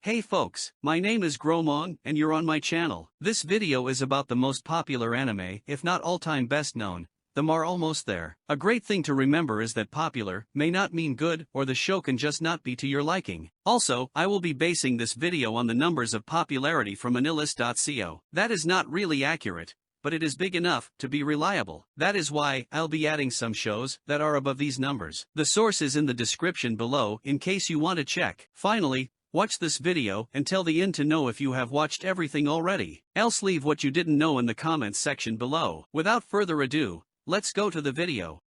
Hey folks, my name is Gromong and you're on my channel. This video is about the most popular anime, if not all-time best known. Them are almost there. A great thing to remember is that popular may not mean good, or the show can just not be to your liking. Also, I will be basing this video on the numbers of popularity from Anilist.co. That is not really accurate, but it is big enough to be reliable. That is why I'll be adding some shows that are above these numbers. The source is in the description below in case you want to check. Finally, watch this video until the end to know if you have watched everything already. Else leave what you didn't know in the comments section below. Without further ado, let's go to the video.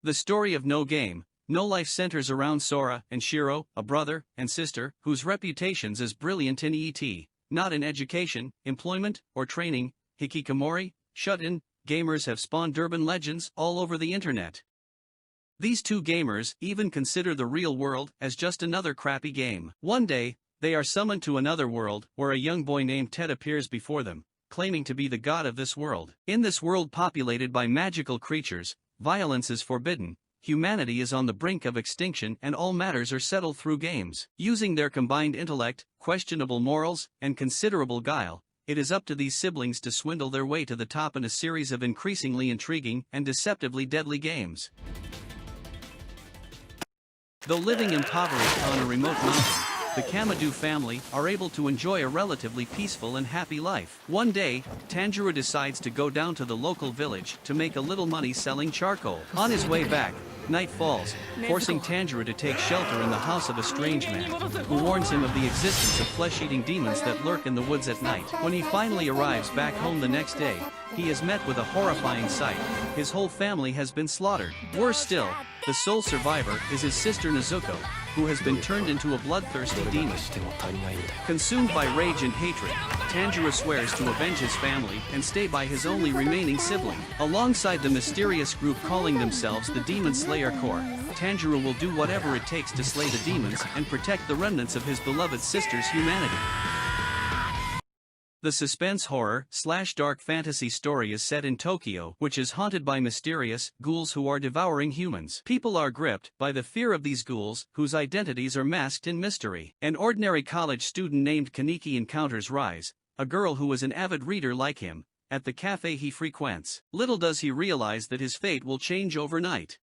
The story of No Game, No Life centers around Sora and Shiro, a brother and sister whose reputations as brilliant in not in education, employment, or training. Hikikomori, shut-in, gamers have spawned urban legends all over the internet. These two gamers even consider the real world as just another crappy game. One day, they are summoned to another world where a young boy named Ted appears before them, claiming to be the god of this world. In this world populated by magical creatures, violence is forbidden, humanity is on the brink of extinction, and all matters are settled through games. Using their combined intellect, questionable morals, and considerable guile, it is up to these siblings to swindle their way to the top in a series of increasingly intriguing and deceptively deadly games. Though living impoverished on a remote mountain, the Kamadu family are able to enjoy a relatively peaceful and happy life. One day, Tanjiro decides to go down to the local village to make a little money selling charcoal. On his way back, night falls, forcing Tanjiro to take shelter in the house of a strange man, who warns him of the existence of flesh-eating demons that lurk in the woods at night. When he finally arrives back home the next day, he is met with a horrifying sight. His whole family has been slaughtered. Worse still, the sole survivor is his sister Nezuko, who has been turned into a bloodthirsty demon. Consumed by rage and hatred, Tanjiro swears to avenge his family and stay by his only remaining sibling. Alongside the mysterious group calling themselves the Demon Slayer Corps, Tanjiro will do whatever it takes to slay the demons and protect the remnants of his beloved sister's humanity. The suspense horror/dark fantasy story is set in Tokyo, which is haunted by mysterious ghouls who are devouring humans. People are gripped by the fear of these ghouls, whose identities are masked in mystery. An ordinary college student named Kaneki encounters Rise, a girl who is an avid reader like him, at the cafe he frequents. Little does he realize that his fate will change overnight.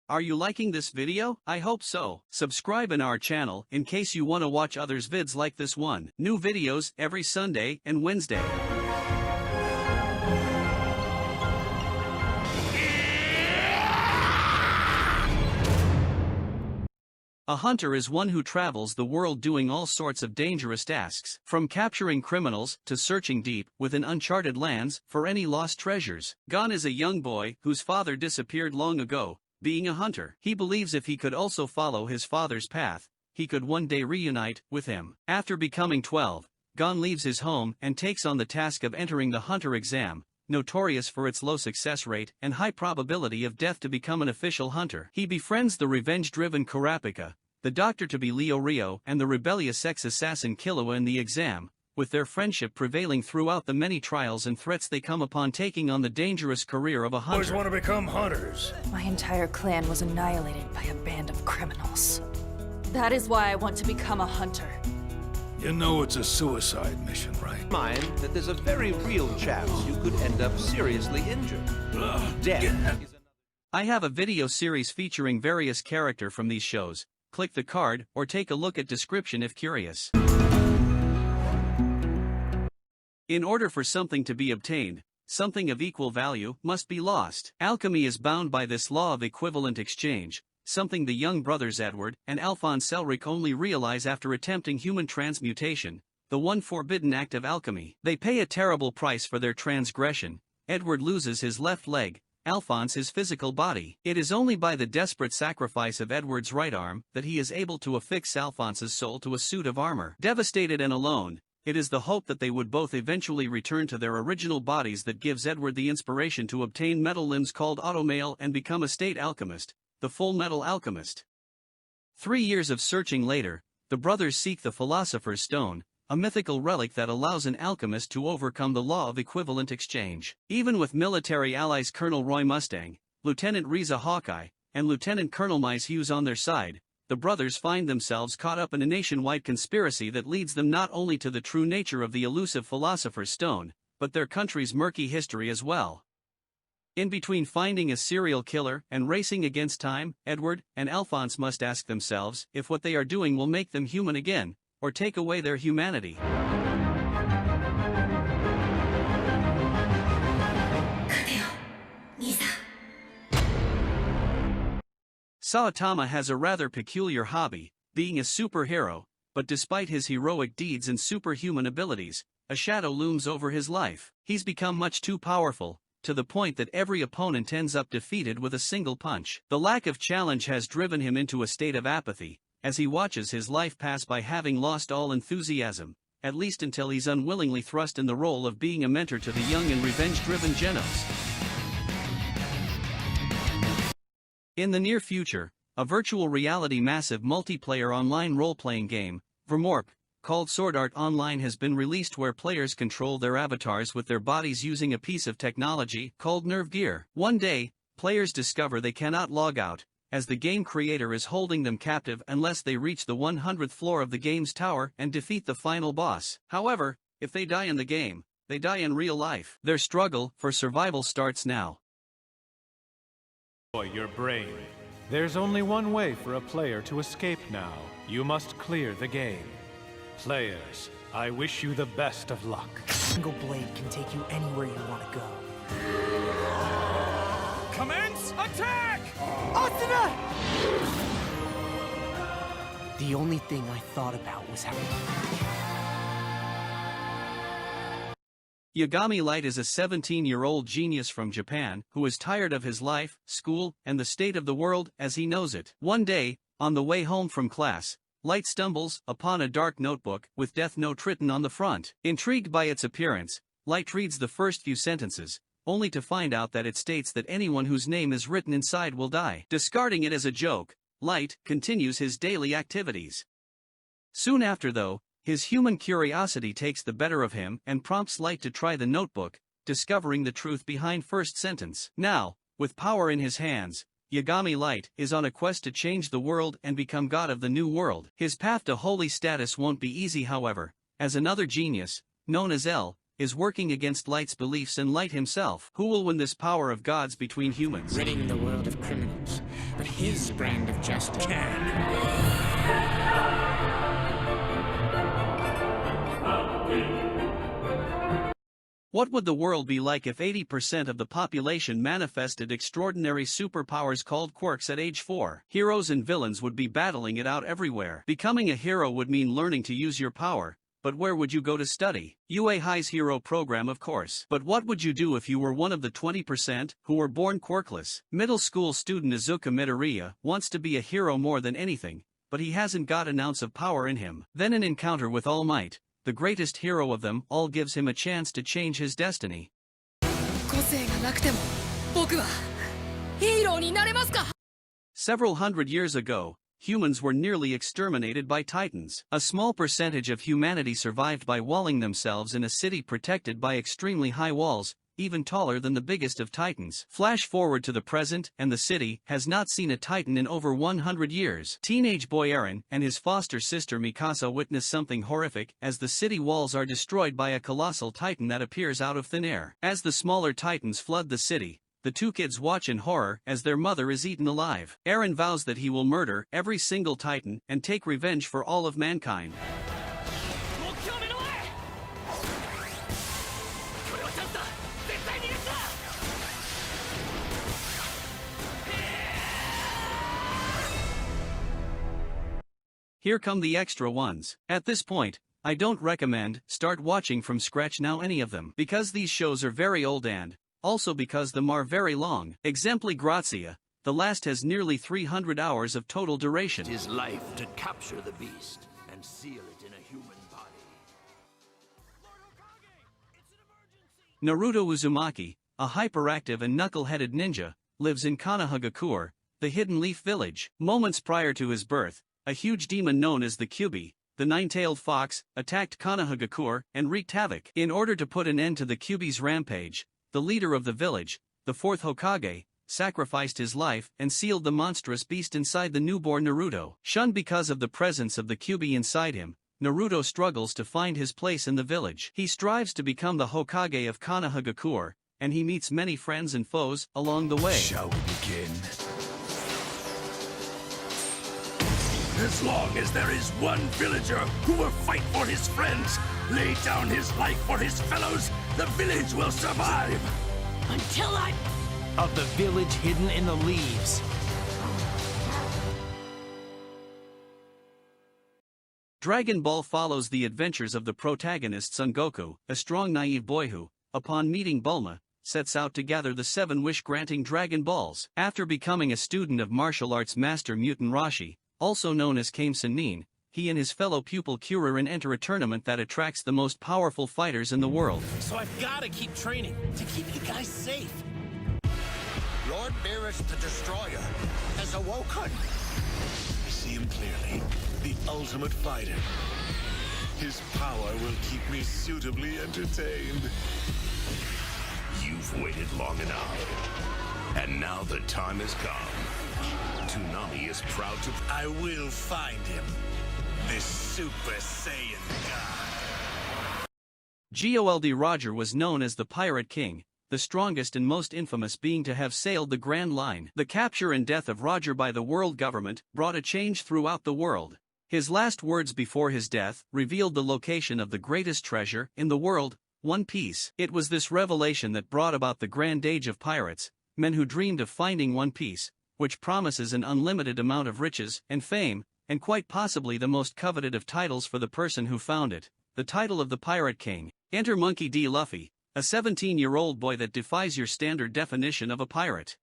Are you liking this video? I hope so. Subscribe in our channel in case you want to watch others' vids like this one. New videos every Sunday and Wednesday. A hunter is one who travels the world doing all sorts of dangerous tasks, from capturing criminals to searching deep within uncharted lands for any lost treasures. Gon is a young boy whose father disappeared long ago. Being a hunter, he believes if he could also follow his father's path, he could one day reunite with him. After becoming 12, Gon leaves his home and takes on the task of entering the hunter exam, notorious for its low success rate and high probability of death to become an official hunter. He befriends the revenge-driven Kurapika, the doctor-to-be Leo Rio, and the rebellious ex-assassin Killua in the exam, with their friendship prevailing throughout the many trials and threats they come upon taking on the dangerous career of a hunter. Boys want to become hunters. My entire clan was annihilated by a band of criminals. That is why I want to become a hunter. You know it's a suicide mission, right? Mind that there's a very real chance you could end up seriously injured. Death is another. I have a video series featuring various characters from these shows. Click the card or take a look at description if curious. In order for something to be obtained, something of equal value must be lost. Alchemy is bound by this law of equivalent exchange, something the young brothers Edward and Alphonse Elric only realize after attempting human transmutation, the one forbidden act of alchemy. They pay a terrible price for their transgression. Edward loses his left leg, Alphonse his physical body. It is only by the desperate sacrifice of Edward's right arm that he is able to affix Alphonse's soul to a suit of armor. Devastated and alone, it is the hope that they would both eventually return to their original bodies that gives Edward the inspiration to obtain metal limbs called automail and become a state alchemist, the Full Metal Alchemist. 3 years of searching later, the brothers seek the Philosopher's Stone, a mythical relic that allows an alchemist to overcome the law of equivalent exchange. Even with military allies Colonel Roy Mustang, Lieutenant Riza Hawkeye, and Lieutenant Colonel Mize Hughes on their side, the brothers find themselves caught up in a nationwide conspiracy that leads them not only to the true nature of the elusive Philosopher's Stone, but their country's murky history as well. In between finding a serial killer and racing against time, Edward and Alphonse must ask themselves if what they are doing will make them human again, or take away their humanity. Saotama has a rather peculiar hobby, being a superhero, but despite his heroic deeds and superhuman abilities, a shadow looms over his life. He's become much too powerful, to the point that every opponent ends up defeated with a single punch. The lack of challenge has driven him into a state of apathy, as he watches his life pass by having lost all enthusiasm, at least until he's unwillingly thrust in the role of being a mentor to the young and revenge-driven Genos. In the near future, a virtual reality massive multiplayer online role-playing game, Vermorp, called Sword Art Online has been released where players control their avatars with their bodies using a piece of technology called Nerve Gear. One day, players discover they cannot log out, as the game creator is holding them captive unless they reach the 100th floor of the game's tower and defeat the final boss. However, if they die in the game, they die in real life. Their struggle for survival starts now. Your brain. There's only one way for a player to escape now. You must clear the game. Players, I wish you the best of luck. A single blade can take you anywhere you want to go. Commence attack! Asuna! The only thing I thought about was how... Yagami Light is a 17-year-old genius from Japan who is tired of his life, school, and the state of the world as he knows it. One day, on the way home from class, Light stumbles upon a dark notebook with Death Note written on the front. Intrigued by its appearance, Light reads the first few sentences, only to find out that it states that anyone whose name is written inside will die. Discarding it as a joke, Light continues his daily activities. Soon after though, his human curiosity takes the better of him and prompts Light to try the notebook, discovering the truth behind first sentence. Now, with power in his hands, Yagami Light is on a quest to change the world and become god of the new world. His path to holy status won't be easy however, as another genius, known as L, is working against Light's beliefs and Light himself. Who will win this power of gods between humans? Ridding the world of criminals, but his brand of justice What would the world be like if 80% of the population manifested extraordinary superpowers called quirks at age 4? Heroes and villains would be battling it out everywhere. Becoming a hero would mean learning to use your power, but where would you go to study? UA High's hero program of course. But what would you do if you were one of the 20% who were born quirkless? Middle school student Izuka Midoriya wants to be a hero more than anything, but he hasn't got an ounce of power in him. Then an encounter with All Might, the greatest hero of them all, gives him a chance to change his destiny. Several hundred years ago, humans were nearly exterminated by Titans. A small percentage of humanity survived by walling themselves in a city protected by extremely high walls, even taller than the biggest of Titans. Flash forward to the present, and the city has not seen a Titan in over 100 years. Teenage boy Eren and his foster sister Mikasa witness something horrific as the city walls are destroyed by a colossal Titan that appears out of thin air. As the smaller Titans flood the city, the two kids watch in horror as their mother is eaten alive. Eren vows that he will murder every single Titan and take revenge for all of mankind. Here come the extra ones. At this point, I don't recommend start watching from scratch now any of them, because these shows are very old and also because them are very long. Exempli gratia, the last has nearly 300 hours of total duration. It is life to capture the beast and seal it in a human body. Naruto Uzumaki, a hyperactive and knuckle-headed ninja, lives in Konohagakure, the Hidden Leaf Village. Moments prior to his birth, a huge demon known as the Kyubi, the nine-tailed fox, attacked Konohagakure and wreaked havoc. In order to put an end to the Kyuubi's rampage, the leader of the village, the fourth Hokage, sacrificed his life and sealed the monstrous beast inside the newborn Naruto. Shunned because of the presence of the Kyuubi inside him, Naruto struggles to find his place in the village. He strives to become the Hokage of Konohagakure, and he meets many friends and foes along the way. Shall we begin? As long as there is one villager who will fight for his friends, lay down his life for his fellows, the village will survive. Until I... Of the village hidden in the leaves. Dragon Ball follows the adventures of the protagonist Son Goku, a strong naive boy who, upon meeting Bulma, sets out to gather the 7 wish-granting Dragon Balls. After becoming a student of martial arts master Mutant Roshi, also known as Kame Sennin, he and his fellow pupil Kuririn enter a tournament that attracts the most powerful fighters in the world. So I've got to keep training to keep you guys safe. Lord Beerus the Destroyer has awoken. I see him clearly. The ultimate fighter. His power will keep me suitably entertained. You've waited long enough. And now the time has come. Toonami is proud to... I will find him. This Super Saiyan God. Gold Roger was known as the Pirate King, the strongest and most infamous being to have sailed the Grand Line. The capture and death of Roger by the world government brought a change throughout the world. His last words before his death revealed the location of the greatest treasure in the world, One Piece. It was this revelation that brought about the Grand Age of pirates, men who dreamed of finding One Piece, which promises an unlimited amount of riches and fame, and quite possibly the most coveted of titles for the person who found it, the title of the Pirate King. Enter Monkey D. Luffy, a 17-year-old boy that defies your standard definition of a pirate.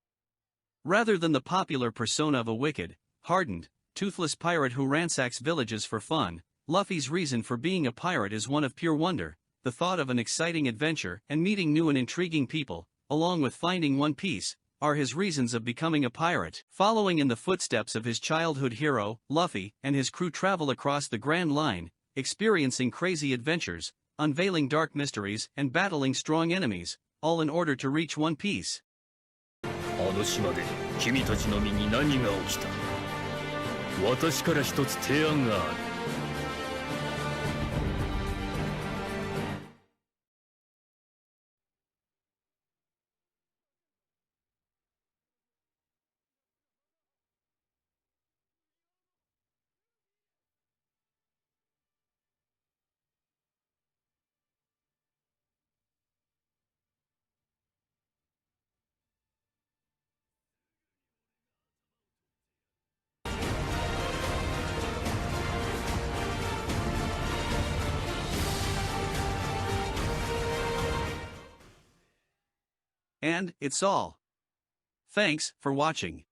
Rather than the popular persona of a wicked, hardened, toothless pirate who ransacks villages for fun, Luffy's reason for being a pirate is one of pure wonder, the thought of an exciting adventure and meeting new and intriguing people, along with finding One Piece, are his reasons of becoming a pirate. Following in the footsteps of his childhood hero, Luffy and his crew travel across the Grand Line, experiencing crazy adventures, unveiling dark mysteries and battling strong enemies, all in order to reach One Piece. あの島で君たちの身に何が起きた？私から一つ提案がある。And it's all. Thanks for watching.